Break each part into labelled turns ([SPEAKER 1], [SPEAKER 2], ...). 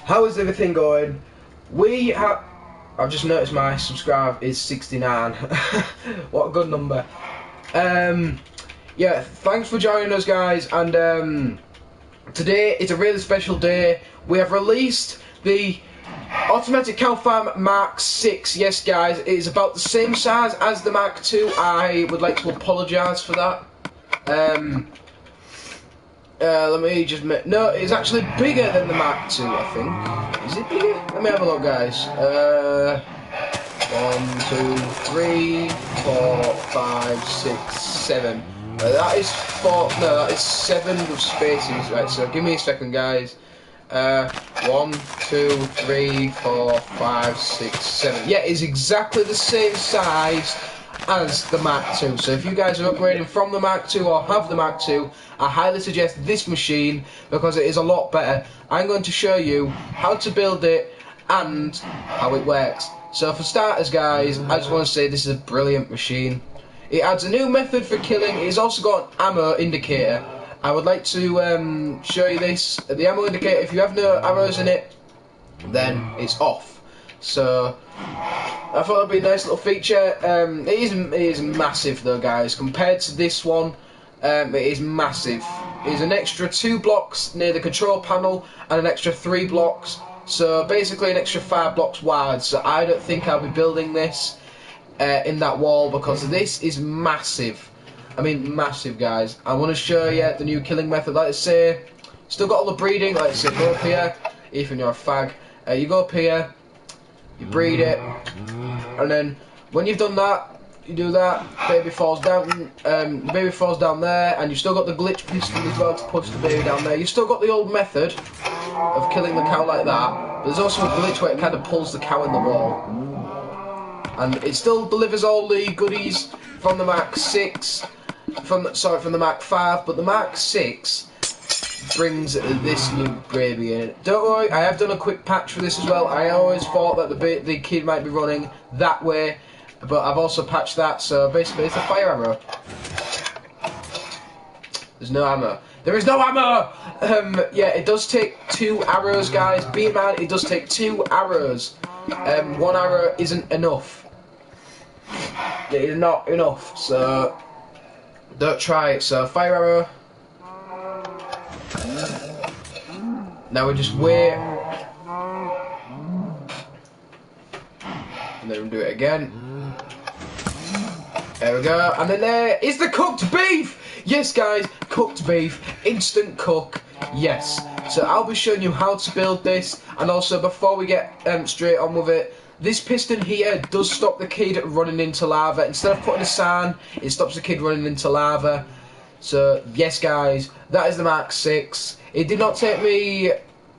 [SPEAKER 1] How is everything going? We have. I've just noticed my subscribe is 69. What a good number. Yeah, thanks for joining us, guys. And today is a really special day. We have released the Automatic Cow Farm Mark 6. Yes, guys, it is about the same size as the Mark 2. I would like to apologise for that. Let me just make... No, it's actually bigger than the Mark II, I think. Is it bigger? Let me have a look, guys. 1, 2, 3, 4, 5, 6, 7. That is 4... No, that is 7 with spaces. Right, so give me a second, guys. 1, 2, 3, 4, 5, 6, 7. Yeah, it's exactly the same size as the Mark II. So if you guys are upgrading from the Mark II or have the Mark II, I highly suggest this machine because it is a lot better. I'm going to show you how to build it and how it works. So for starters, guys, I just want to say this is a brilliant machine. It adds a new method for killing. It's also got an ammo indicator. I would like to show you this. The ammo indicator, if you have no arrows in it, then it's off. So I thought it'd be a nice little feature. It is massive though, guys. Compared to this one, it is massive. There's an extra 2 blocks near the control panel and an extra 3 blocks. So basically an extra 5 blocks wide. So I don't think I'll be building this in that wall because this is massive. I mean massive, guys. I want to show you the new killing method. Like I say, still got all the breeding. Like I say, go up here. Ethan, you're a fag. You go up here. You breed it, and then when you've done that, you do that. Baby falls down. The baby falls down there, and you've still got the glitch piston as well to push the baby down there. You've still got the old method of killing the cow like that, but there's also a glitch where it kind of pulls the cow in the wall, and it still delivers all the goodies from the Mark 6, from the Mark 5, but the Mark 6 brings this new gravy in it. Don't worry, I have done a quick patch for this as well. I always thought that the kid might be running that way, but I've also patched that, so basically it's a fire arrow. There's no ammo. There is no ammo! Yeah, it does take 2 arrows, guys. Be in mind, it does take 2 arrows. 1 arrow isn't enough. It is not enough, so don't try it. So fire arrow. Now we just wait, and then we'll do it again. There we go, and then there is the cooked beef! Yes, guys, cooked beef, instant cook, yes. So I'll be showing you how to build this, and also before we get straight on with it, this piston here does stop the kid running into lava. Instead of putting a sign, it stops the kid running into lava. So yes, guys, that is the Mark 6. It did not take me,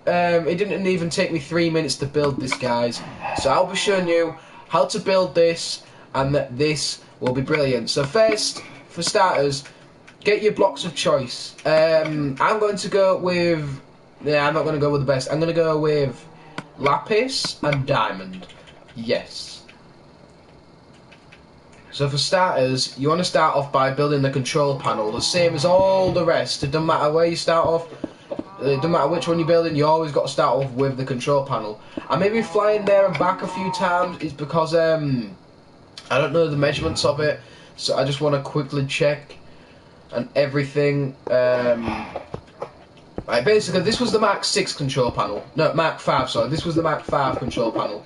[SPEAKER 1] it didn't even take me 3 minutes to build this, guys. So I'll be showing you how to build this, and that this will be brilliant. So first, for starters, get your blocks of choice. I'm going to go with, I'm not going to go with the best. I'm going to go with lapis and diamond. Yes. So for starters, you want to start off by building the control panel, the same as all the rest. It doesn't matter where you start off, it doesn't matter which one you're building, you always got to start off with the control panel. I may be flying there and back a few times, it's because I don't know the measurements of it, so I just want to quickly check and everything. Right, basically this was the Mark 6 control panel, no, Mark 5, sorry, this was the Mark 5 control panel.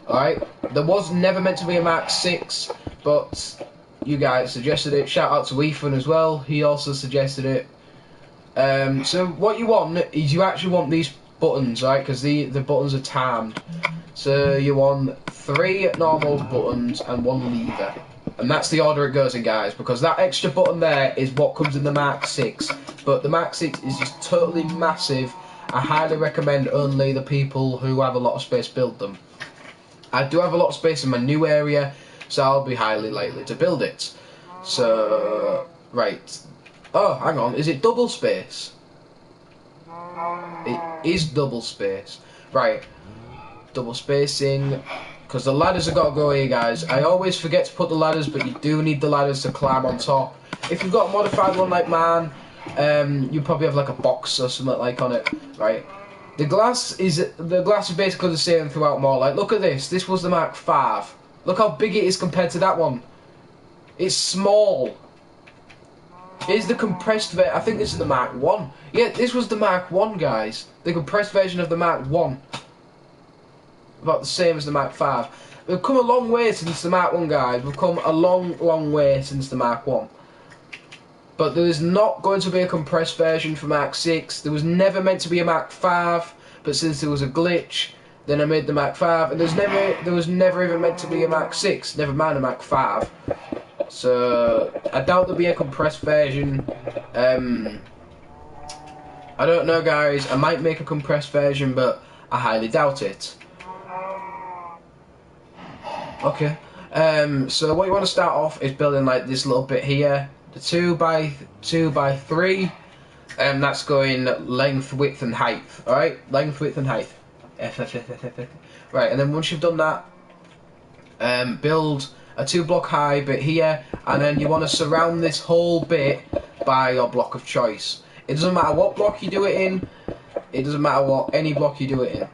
[SPEAKER 1] Alright, there was never meant to be a Mark 6, but you guys suggested it. Shout out to Ethan as well, he also suggested it. So what you want is you actually want these buttons, right, because the buttons are timed. So you want 3 normal buttons and 1 lever. And that's the order it goes in, guys, because that extra button there is what comes in the Mark 6. But the Mark 6 is just totally massive. I highly recommend only the people who have a lot of space build them. I do have a lot of space in my new area, so I'll be highly likely to build it. So, right. Oh, hang on, is it double space? It is double space. Right. Double spacing. Because the ladders have got to go here, guys. I always forget to put the ladders, but you do need the ladders to climb on top. If you've got a modified one like mine, you probably have like a box or something like on it. Right. The glass is basically the same throughout more. Like, look at this. This was the Mark 5. Look how big it is compared to that one. It's small. Here's the compressed version. I think this is the Mark 1. Yeah, this was the Mark 1, guys. The compressed version of the Mark 1. About the same as the Mark 5. We've come a long way since the Mark 1, guys. We've come a long, long way since the Mark 1. But there is not going to be a compressed version for Mark 6. There was never meant to be a Mark 5, but since there was a glitch, then I made the Mark 5. And there was never even meant to be a Mark 6. Never mind a Mark 5. So I doubt there'll be a compressed version. I don't know, guys. I might make a compressed version, but I highly doubt it. Okay. So what you want to start off is building like this little bit here. The 2 by 3. That's going length, width, and height. All right, length, width, and height. Right, and then once you've done that, build a 2-block high bit here, and then you want to surround this whole bit by your block of choice. It doesn't matter what block you do it in. It doesn't matter what any block you do it in.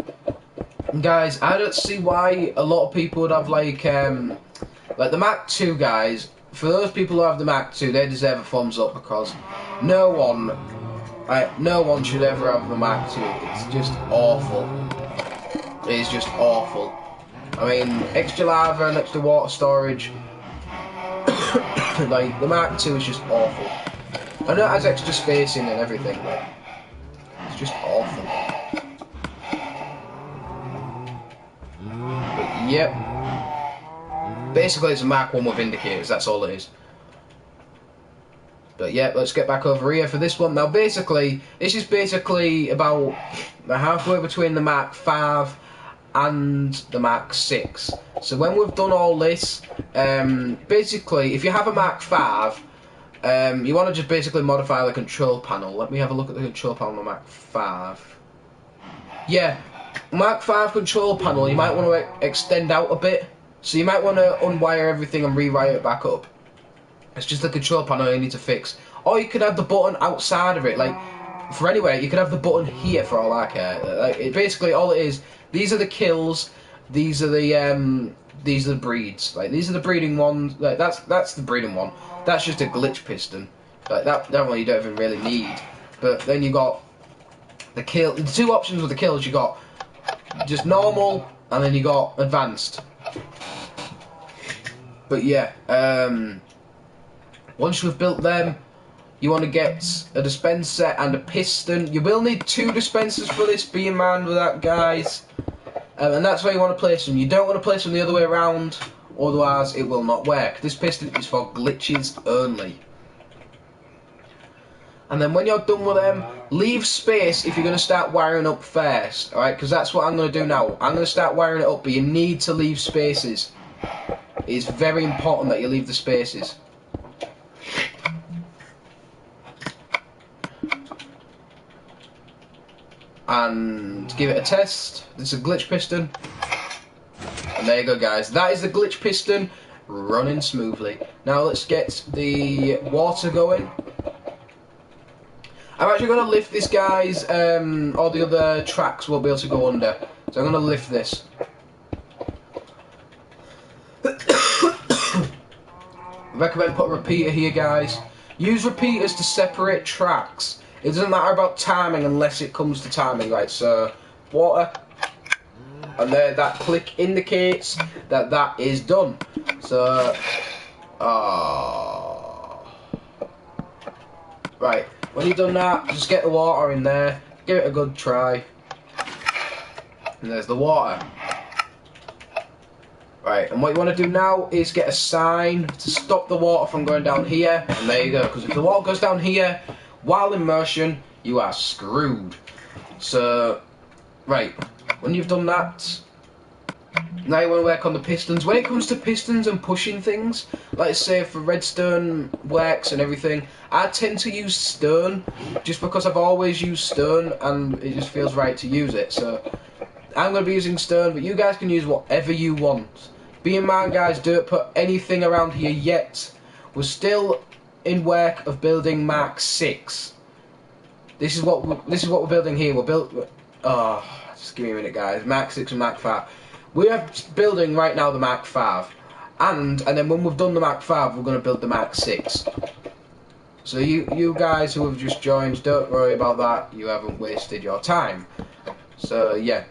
[SPEAKER 1] And guys, I don't see why a lot of people would have like the Mark 2, guys. For those people who have the Mark 2, they deserve a thumbs up, because no one should ever have the Mark 2. It's just awful. It is just awful. I mean, extra lava and extra water storage. Like, the Mark 2 is just awful. I know it has extra spacing and everything, but it's just awful. But, yep. Basically, it's a Mark 1 with indicators, that's all it is. But yeah, let's get back over here for this one. Now basically, this is basically about halfway between the Mark 5 and the Mark 6. So when we've done all this, basically, if you have a Mark 5, you want to just basically modify the control panel. Let me have a look at the control panel on the Mark 5. Yeah, Mark 5 control panel, you might want to extend out a bit. So you might want to unwire everything and rewire it back up. It's just the control panel you need to fix. Or you could have the button outside of it, like, for anywhere, you could have the button here for all I care. Like, basically, all it is, these are the kills, these are the breeds. Like, these are the breeding ones, like, that's the breeding one. That's just a glitch piston. Like, that one you don't even really need. But then you got the kill, the 2 options with the kills, you got just normal, and then you got advanced. But yeah, once you've built them, you want to get a dispenser and a piston. You will need 2 dispensers for this, be in mind with that, guys. And that's where you want to place them. You don't want to place them the other way around, otherwise it will not work. This piston is for glitches only. And then when you're done with them, leave space if you're going to start wiring up first, alright? Because that's what I'm going to do now. I'm going to start wiring it up, but you need to leave spaces. It's very important that you leave the spaces. And give it a test. This is a glitch piston. And there you go, guys. That is the glitch piston running smoothly. Now let's get the water going. I'm actually going to lift this, guys. All the other tracks will be able to go under. So I'm going to lift this. Recommend put a repeater here, guys. Use repeaters to separate tracks. It doesn't matter about timing unless it comes to timing, right? So, water, and there, that click indicates that that is done. So, right, when you've done that, just get the water in there, give it a good try, and there's the water. Right, and what you want to do now is get a sign to stop the water from going down here, and there you go, because if the water goes down here while in motion, you are screwed. So, right, when you've done that, now you want to work on the pistons. When it comes to pistons and pushing things, like say for redstone works and everything, I tend to use stone, just because I've always used stone, and it just feels right to use it. So, I'm going to be using stone, but you guys can use whatever you want. Be in mind, guys, don't put anything around here yet. We're still in work of building Mark 6. This is what we're building here. Oh, just give me a minute, guys. Mach 6 and Mach 5. We are building right now the Mach 5. And then when we've done the Mach 5, we're going to build the Mach 6. So you guys who have just joined, don't worry about that. You haven't wasted your time. So, yeah.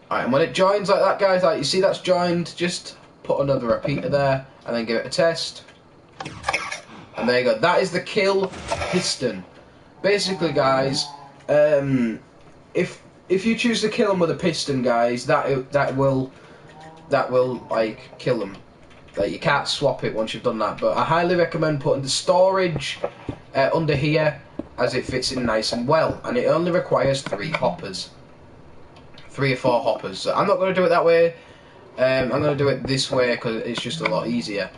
[SPEAKER 1] Alright, and when it joins like that, guys, like you see that's joined, just put another repeater there, and then give it a test. And there you go. That is the kill piston. Basically, guys, if you choose to kill them with a piston, guys, that will like kill them. Like you can't swap it once you've done that. But I highly recommend putting the storage under here, as it fits in nice and well, and it only requires 3 hoppers. 3 or 4 hoppers. So I'm not going to do it that way. I'm going to do it this way because it's just a lot easier.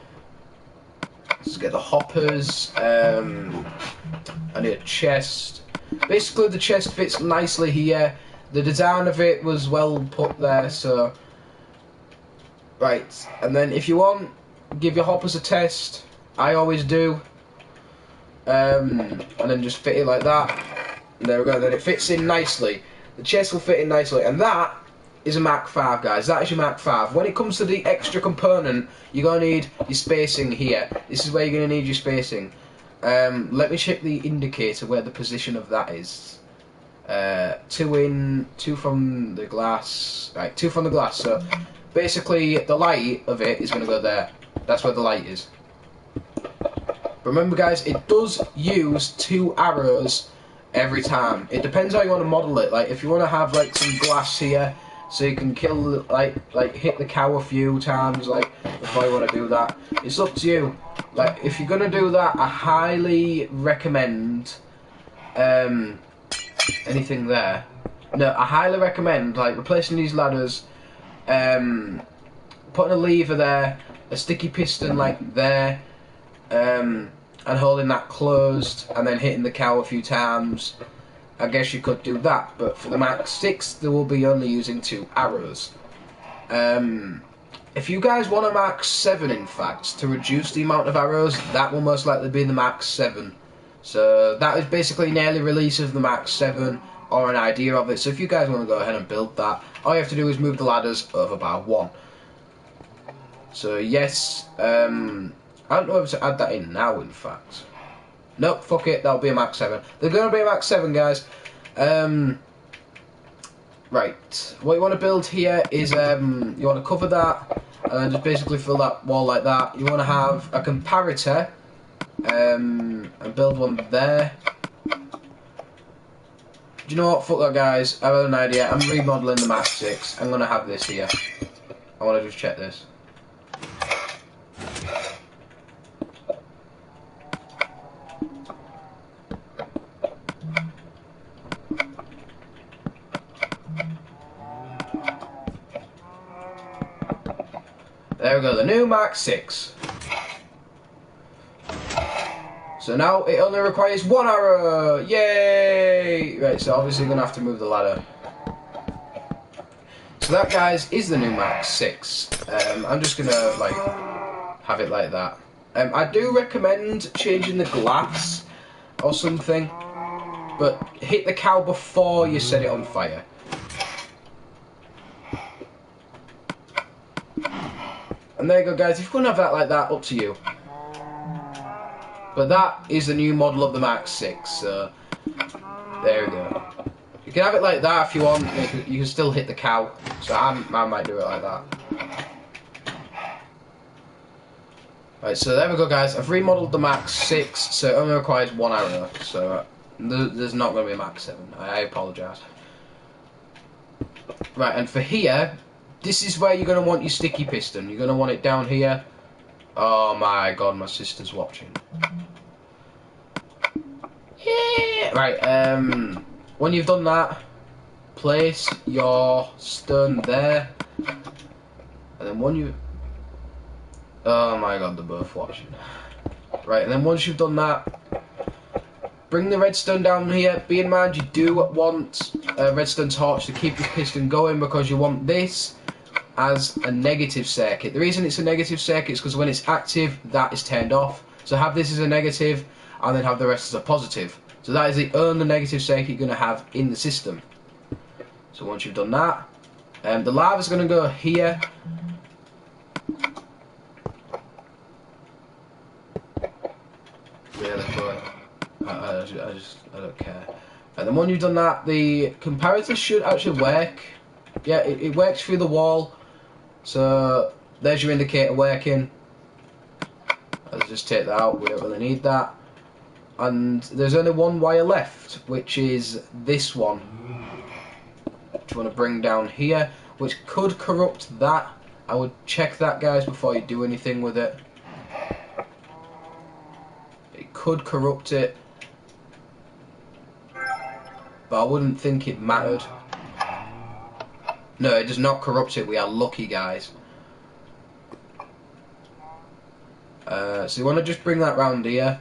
[SPEAKER 1] Let's get the hoppers. I need a chest. Basically, the chest fits nicely here. The design of it was well put there. So, right, and then if you want, give your hoppers a test. I always do. And then just fit it like that. And there we go. Then it fits in nicely. The chest will fit in nicely, and that is a Mach 5, guys. That is your Mach 5. When it comes to the extra component, you're going to need your spacing here. This is where you're going to need your spacing. Let me check the indicator where the position of that is. 2 in, 2 from the glass. Right, 2 from the glass. So basically, the light of it is going to go there. That's where the light is. Remember, guys, it does use 2 arrows every time. It depends how you want to model it. Like if you want to have like some glass here, so you can kill like hit the cow a few times, like before you want to do that. It's up to you. Like if you're gonna do that, I highly recommend anything there. No, I highly recommend like replacing these ladders, putting a lever there, a sticky piston like there, and holding that closed, and then hitting the cow a few times. I guess you could do that, but for the Mach 6, they will be only using 2 arrows. If you guys want a Mach 7, in fact, to reduce the amount of arrows, that will most likely be the Mach 7. So that is basically an early release of the Mach 7, or an idea of it. So if you guys want to go ahead and build that, all you have to do is move the ladders over by 1. So yes, I don't know if to add that in now, in fact. Nope, fuck it, that'll be a Mach 7. They're going to be a Mach 7, guys. Right, what you want to build here is, you want to cover that, and then just basically fill that wall like that. You want to have a comparator, and build one there. Do you know what, fuck that, guys, I have an idea. I'm remodeling the Mach 6. I'm going to have this here. I want to just check this. There we go, the new Mach 6. So now it only requires 1 arrow! Yay! Right, so obviously you're going to have to move the ladder. So that, guys, is the new Mach 6. I'm just going to, like, have it like that. I do recommend changing the glass or something, but hit the cow before you set it on fire. And there you go, guys. If you want to have that like that, up to you. But that is the new model of the Mach 6. So there we go. You can have it like that if you want. You can still hit the cow. So I might do it like that. Right, so there we go, guys. I've remodeled the Mach 6, so it only requires 1 arrow. So there's not going to be a Mach 7. I apologise. Right, and for here, this is where you're going to want your sticky piston. You're going to want it down here. Oh my god, my sister's watching. Yeah. Right, when you've done that, place your stone there. And then when you... Oh my god, they're both watching. Right, and then once you've done that, bring the redstone down here. Be in mind, you do want a redstone torch to keep the piston going, because you want this as a negative circuit. The reason it's a negative circuit is because when it's active, that is turned off. So have this as a negative, and then have the rest as a positive. So that is the only negative circuit you're going to have in the system. So once you've done that, the lava's going to go here. Really, but I don't care. And then when you've done that, the comparator should actually work. Yeah, it works through the wall. So there's your indicator working. Let's just take that out, we don't really need that. And there's only one wire left, which is this one, which you want to bring down here, which could corrupt that. I would check that, guys, before you do anything with it. It could corrupt it, but I wouldn't think it mattered. No, it does not corrupt it. We are lucky, guys. So you want to just bring that round here.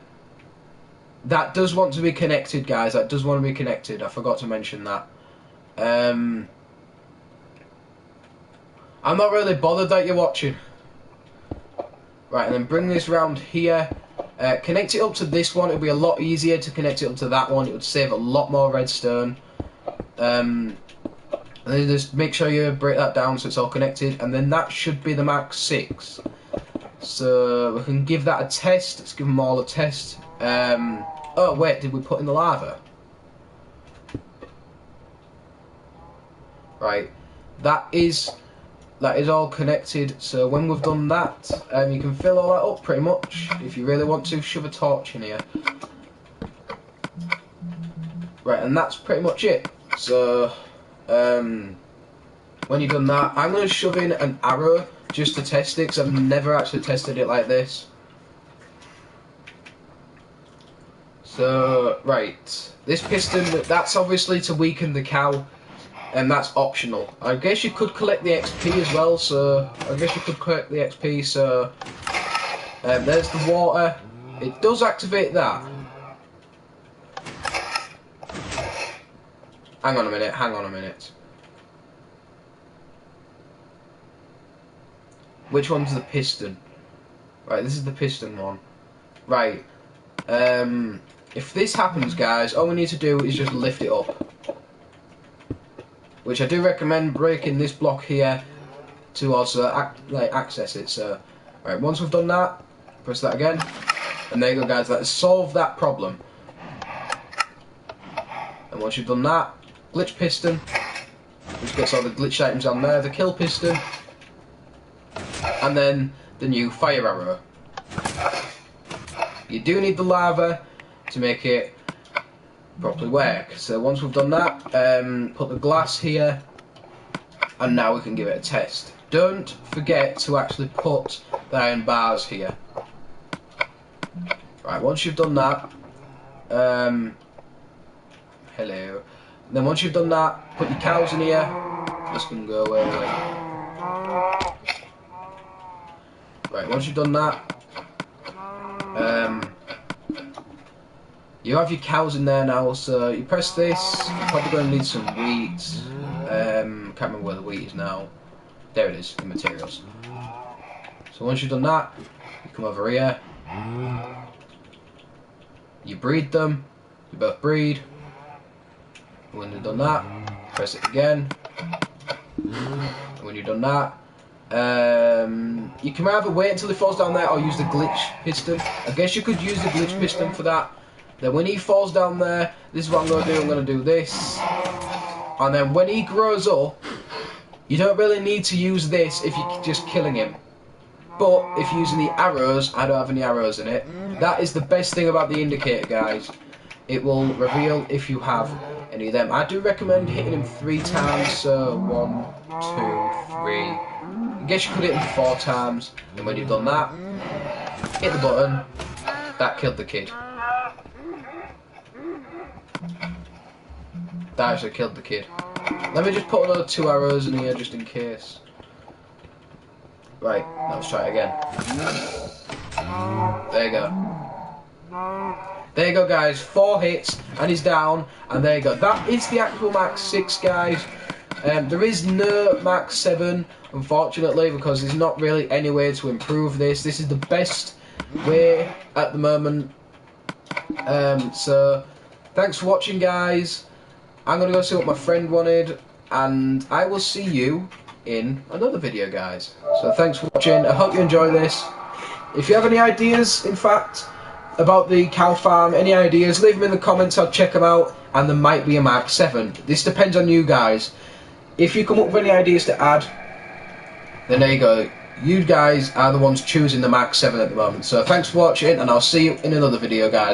[SPEAKER 1] That does want to be connected, guys. That does want to be connected. I forgot to mention that. I'm not really bothered that you're watching. Right, and then bring this round here. Connect it up to this one. It'll be a lot easier to connect it up to that one. It would save a lot more redstone. And then just make sure you break that down so it's all connected. And then that should be the MK6. So we can give that a test. Let's give them all a test. Oh wait, did we put in the lava? Right, that is all connected. So when we've done that, you can fill all that up pretty much. If you really want to, shove a torch in here. Right, and that's pretty much it. So when you've done that, I'm going to shove in an arrow just to test it, because I've never actually tested it like this. So, right, this piston, that's obviously to weaken the cow, and that's optional. I guess you could collect the XP as well, so there's the water. It does activate that. Hang on a minute. Which one's the piston? Right, this is the piston one. Right, if this happens, guys, all we need to do is just lift it up. Which I do recommend breaking this block here to also access it. So, right, once we've done that, press that again, and there you go, guys. That has solved that problem. And once you've done that, glitch piston, which gets all the glitch items on there, the kill piston, and then the new fire arrow. You do need the lava to make it properly work. So once we've done that, put the glass here, and now we can give it a test. Don't forget to actually put the iron bars here. Right, once you've done that, hello. Then once you've done that, put your cows in here. This can go away. Right, once you've done that, you have your cows in there now, so you press this. You're probably going to need some wheat. Can't remember where the wheat is now. There it is, in materials. So once you've done that, you come over here. You breed them. You both breed. When you've done that, press it again. And when you've done that, you can either wait until he falls down there or use the glitch piston. I guess you could use the glitch piston for that. Then when he falls down there, this is what I'm going to do. I'm going to do this. And then when he grows up, you don't really need to use this if you're just killing him. But if you're using the arrows, I don't have any arrows in it. That is the best thing about the indicator, guys. It will reveal if you have any of them. I do recommend hitting him 3 times. So 1, 2, 3. I guess you could hit him 4 times. And when you've done that, hit the button. That killed the kid. That actually killed the kid. Let me just put another 2 arrows in here just in case. Right, let's try it again. There you go. There you go, guys. 4 hits and he's down. And there you go. That is the actual MK6, guys. There is no MK7, unfortunately, because there's not really any way to improve this. This is the best way at the moment. So thanks for watching, guys. I'm going to go see what my friend wanted, and I will see you in another video, guys. So thanks for watching. I hope you enjoy this. If you have any ideas, in fact, about the cow farm, any ideas, leave them in the comments. I'll check them out, and there might be a Mark 7. This depends on you guys. If you come up with any ideas to add, then there you go. You guys are the ones choosing the Mark 7 at the moment. So thanks for watching, and I'll see you in another video, guys.